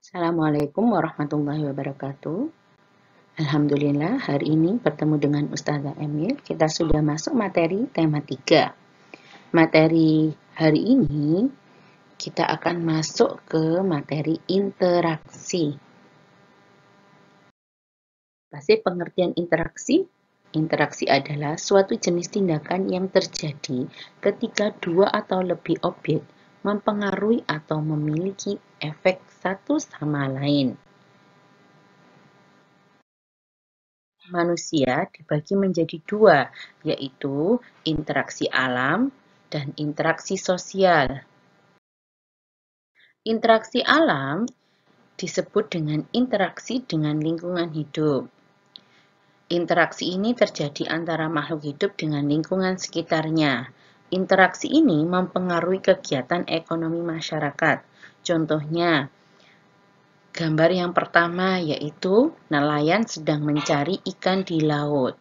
Assalamualaikum warahmatullahi wabarakatuh. Alhamdulillah, hari ini bertemu dengan Ustazah Emil. Kita sudah masuk materi tema 3. Materi hari ini kita akan masuk ke materi interaksi. Pasti pengertian interaksi? Interaksi adalah suatu jenis tindakan yang terjadi ketika dua atau lebih objek mempengaruhi atau memiliki efek satu sama lain. Manusia dibagi menjadi dua, yaitu interaksi alam dan interaksi sosial. Interaksi alam disebut dengan interaksi dengan lingkungan hidup. Interaksi ini terjadi antara makhluk hidup dengan lingkungan sekitarnya. Interaksi ini mempengaruhi kegiatan ekonomi masyarakat. Contohnya, gambar yang pertama yaitu nelayan sedang mencari ikan di laut.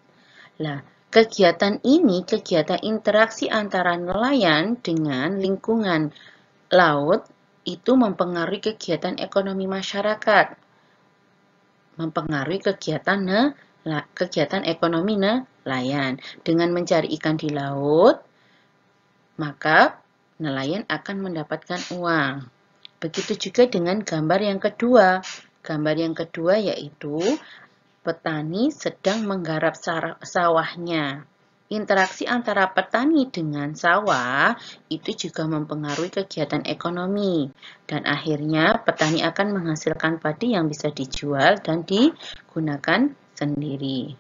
Nah, kegiatan ini, kegiatan interaksi antara nelayan dengan lingkungan laut itu mempengaruhi kegiatan ekonomi masyarakat, mempengaruhi kegiatan ekonomi nelayan. Dengan mencari ikan di laut, maka nelayan akan mendapatkan uang. Begitu juga dengan gambar yang kedua. Gambar yang kedua yaitu petani sedang menggarap sawahnya. Interaksi antara petani dengan sawah itu juga mempengaruhi kegiatan ekonomi. Dan akhirnya petani akan menghasilkan padi yang bisa dijual dan digunakan sendiri.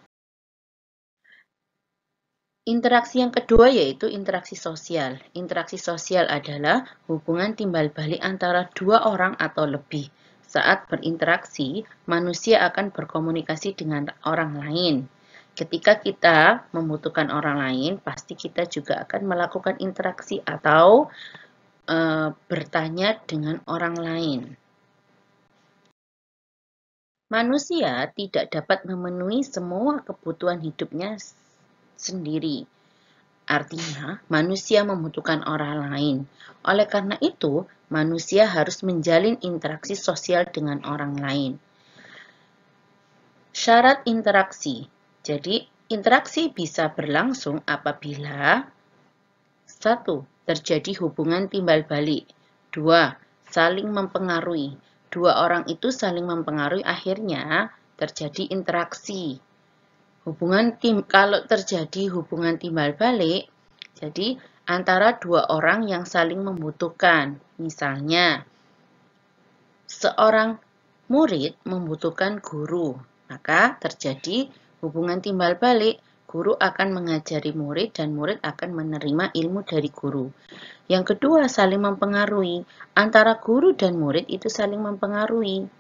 Interaksi yang kedua yaitu interaksi sosial. Interaksi sosial adalah hubungan timbal balik antara dua orang atau lebih. Saat berinteraksi, manusia akan berkomunikasi dengan orang lain. Ketika kita membutuhkan orang lain, pasti kita juga akan melakukan interaksi atau bertanya dengan orang lain. Manusia tidak dapat memenuhi semua kebutuhan hidupnya sendiri. Artinya, manusia membutuhkan orang lain. Oleh karena itu, manusia harus menjalin interaksi sosial dengan orang lain. Syarat interaksi. Jadi, interaksi bisa berlangsung apabila 1. Terjadi hubungan timbal balik. 2. Saling mempengaruhi. Dua orang itu saling mempengaruhi, akhirnya terjadi interaksi. Kalau terjadi hubungan timbal balik, jadi antara dua orang yang saling membutuhkan. Misalnya, seorang murid membutuhkan guru, maka terjadi hubungan timbal balik. Guru akan mengajari murid dan murid akan menerima ilmu dari guru. Yang kedua, saling mempengaruhi. Antara guru dan murid itu saling mempengaruhi.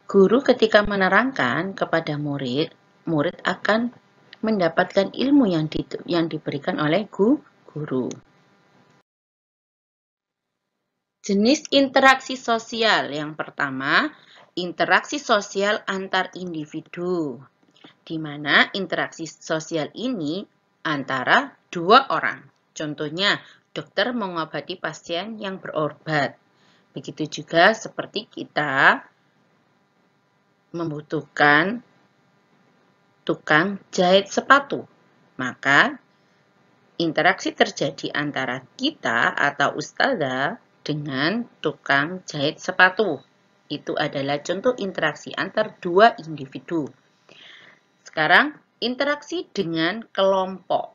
Guru ketika menerangkan kepada murid, murid akan mendapatkan ilmu yang diberikan oleh guru. Jenis interaksi sosial yang pertama, interaksi sosial antar individu, di mana interaksi sosial ini antara dua orang. Contohnya, dokter mengobati pasien yang berobat. Begitu juga seperti kita membutuhkan tukang jahit sepatu. Maka, interaksi terjadi antara kita atau ustazah dengan tukang jahit sepatu. Itu adalah contoh interaksi antar dua individu. Sekarang, interaksi dengan kelompok.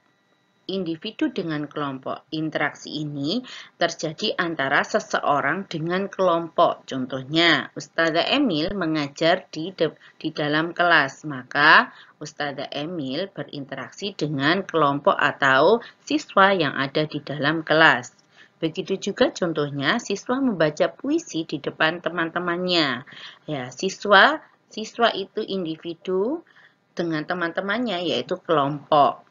Individu dengan kelompok. Interaksi ini terjadi antara seseorang dengan kelompok. Contohnya, Ustazah Emil mengajar di dalam kelas. Maka, Ustazah Emil berinteraksi dengan kelompok atau siswa yang ada di dalam kelas. Begitu juga contohnya, siswa membaca puisi di depan teman-temannya. Ya, siswa itu individu dengan teman-temannya, yaitu kelompok.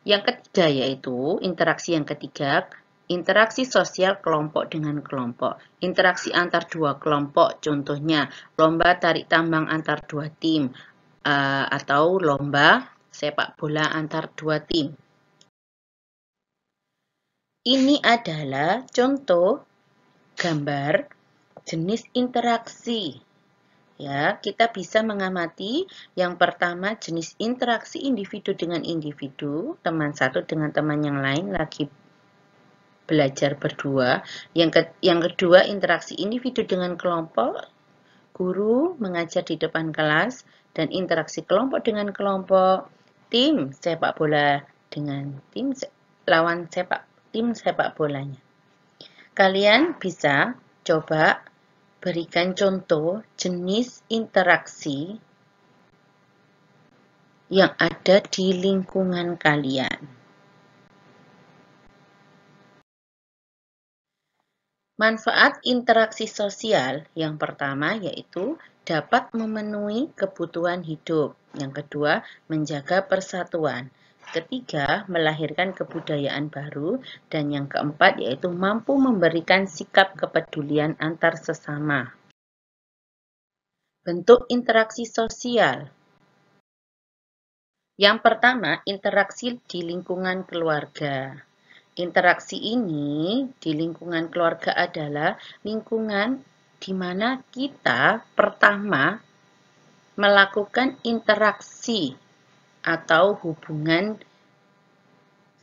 Yang ketiga yaitu interaksi yang ketiga, interaksi sosial kelompok dengan kelompok. Interaksi antar dua kelompok, contohnya lomba tarik tambang antar dua tim atau lomba sepak bola antar dua tim. Ini adalah contoh gambar Jenis interaksi. Ya, kita bisa mengamati yang pertama jenis interaksi individu dengan individu, teman satu dengan teman yang lain lagi belajar berdua. Yang kedua interaksi individu dengan kelompok, guru mengajar di depan kelas, dan interaksi kelompok dengan kelompok, tim sepak bola dengan tim sepak bolanya. Kalian bisa coba berikan contoh jenis interaksi yang ada di lingkungan kalian. Manfaat interaksi sosial yang pertama yaitu dapat memenuhi kebutuhan hidup. Yang kedua, menjaga persatuan. Ketiga, melahirkan kebudayaan baru. Dan yang keempat yaitu mampu memberikan sikap kepedulian antar sesama. Bentuk interaksi sosial. Yang pertama, interaksi di lingkungan keluarga. Interaksi ini di lingkungan keluarga adalah lingkungan di mana kita pertama melakukan interaksi atau hubungan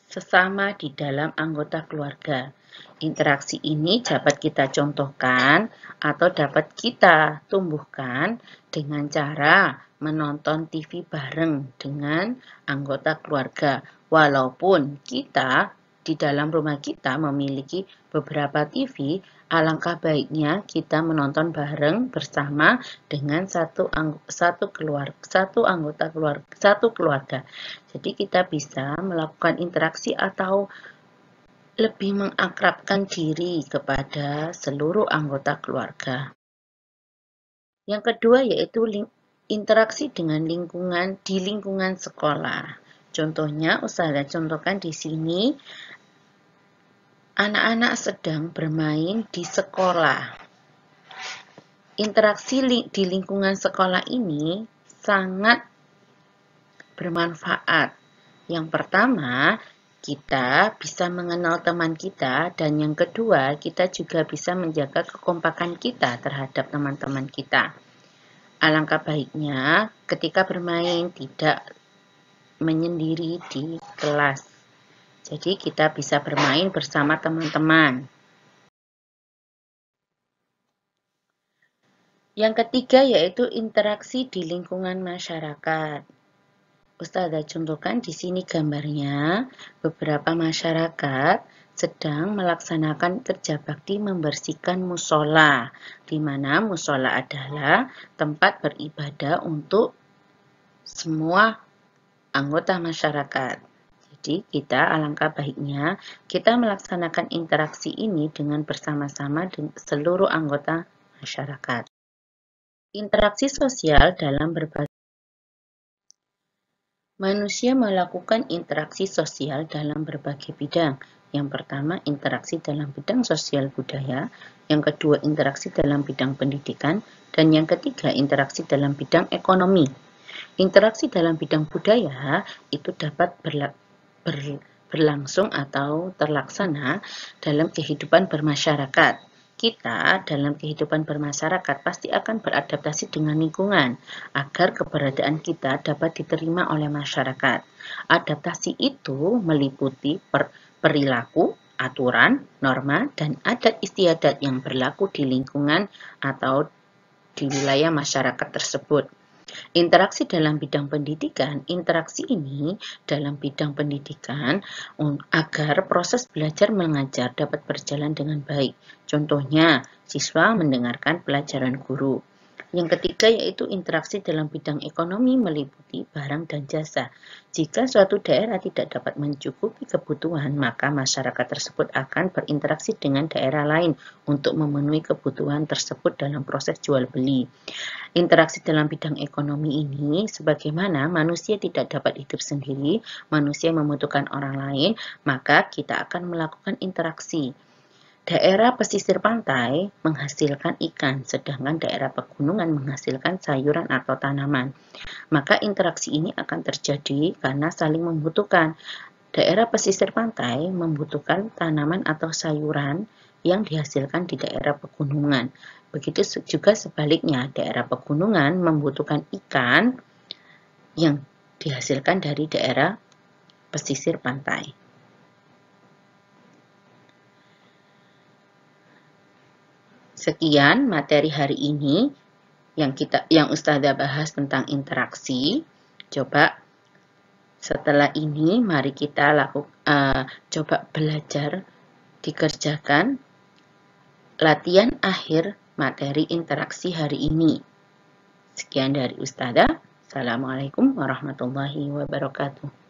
sesama di dalam anggota keluarga. Interaksi ini dapat kita contohkan atau dapat kita tumbuhkan dengan cara menonton TV bareng dengan anggota keluarga. Walaupun kita di dalam rumah kita memiliki beberapa TV, alangkah baiknya kita menonton bareng bersama dengan satu keluarga. Jadi kita bisa melakukan interaksi atau lebih mengakrabkan diri kepada seluruh anggota keluarga. Yang kedua yaitu interaksi dengan lingkungan di lingkungan sekolah. Contohnya, saya contohkan di sini, anak-anak sedang bermain di sekolah. Interaksi di lingkungan sekolah ini sangat bermanfaat. Yang pertama, kita bisa mengenal teman kita, dan yang kedua, kita juga bisa menjaga kekompakan kita terhadap teman-teman kita. Alangkah baiknya ketika bermain tidak menyendiri di kelas. Jadi kita bisa bermain bersama teman-teman. Yang ketiga yaitu interaksi di lingkungan masyarakat. Ustazah contohkan di sini gambarnya beberapa masyarakat sedang melaksanakan kerja bakti membersihkan musola, di mana musola adalah tempat beribadah untuk semua anggota masyarakat. Jadi kita alangkah baiknya kita melaksanakan interaksi ini dengan bersama-sama dengan seluruh anggota masyarakat. Interaksi sosial dalam berbagai manusia melakukan interaksi sosial dalam berbagai bidang. Yang pertama, interaksi dalam bidang sosial budaya. Yang kedua, interaksi dalam bidang pendidikan. Dan yang ketiga, interaksi dalam bidang ekonomi. Interaksi dalam bidang budaya itu dapat berlangsung atau terlaksana dalam kehidupan bermasyarakat. Kita dalam kehidupan bermasyarakat pasti akan beradaptasi dengan lingkungan agar keberadaan kita dapat diterima oleh masyarakat. Adaptasi itu meliputi perilaku, aturan, norma, dan adat istiadat yang berlaku di lingkungan atau di wilayah masyarakat tersebut. Interaksi dalam bidang pendidikan, interaksi ini dalam bidang pendidikan agar proses belajar mengajar dapat berjalan dengan baik. Contohnya, siswa mendengarkan pelajaran guru. Yang ketiga yaitu interaksi dalam bidang ekonomi meliputi barang dan jasa. Jika suatu daerah tidak dapat mencukupi kebutuhan, maka masyarakat tersebut akan berinteraksi dengan daerah lain untuk memenuhi kebutuhan tersebut dalam proses jual beli. Interaksi dalam bidang ekonomi ini, sebagaimana manusia tidak dapat hidup sendiri, manusia membutuhkan orang lain, maka kita akan melakukan interaksi. Daerah pesisir pantai menghasilkan ikan, sedangkan daerah pegunungan menghasilkan sayuran atau tanaman. Maka interaksi ini akan terjadi karena saling membutuhkan. Daerah pesisir pantai membutuhkan tanaman atau sayuran yang dihasilkan di daerah pegunungan. Begitu juga sebaliknya, daerah pegunungan membutuhkan ikan yang dihasilkan dari daerah pesisir pantai. Sekian materi hari ini yang Ustazah bahas tentang interaksi. Coba setelah ini mari kita coba belajar, dikerjakan latihan akhir materi interaksi hari ini. Sekian dari Ustazah. Assalamualaikum warahmatullahi wabarakatuh.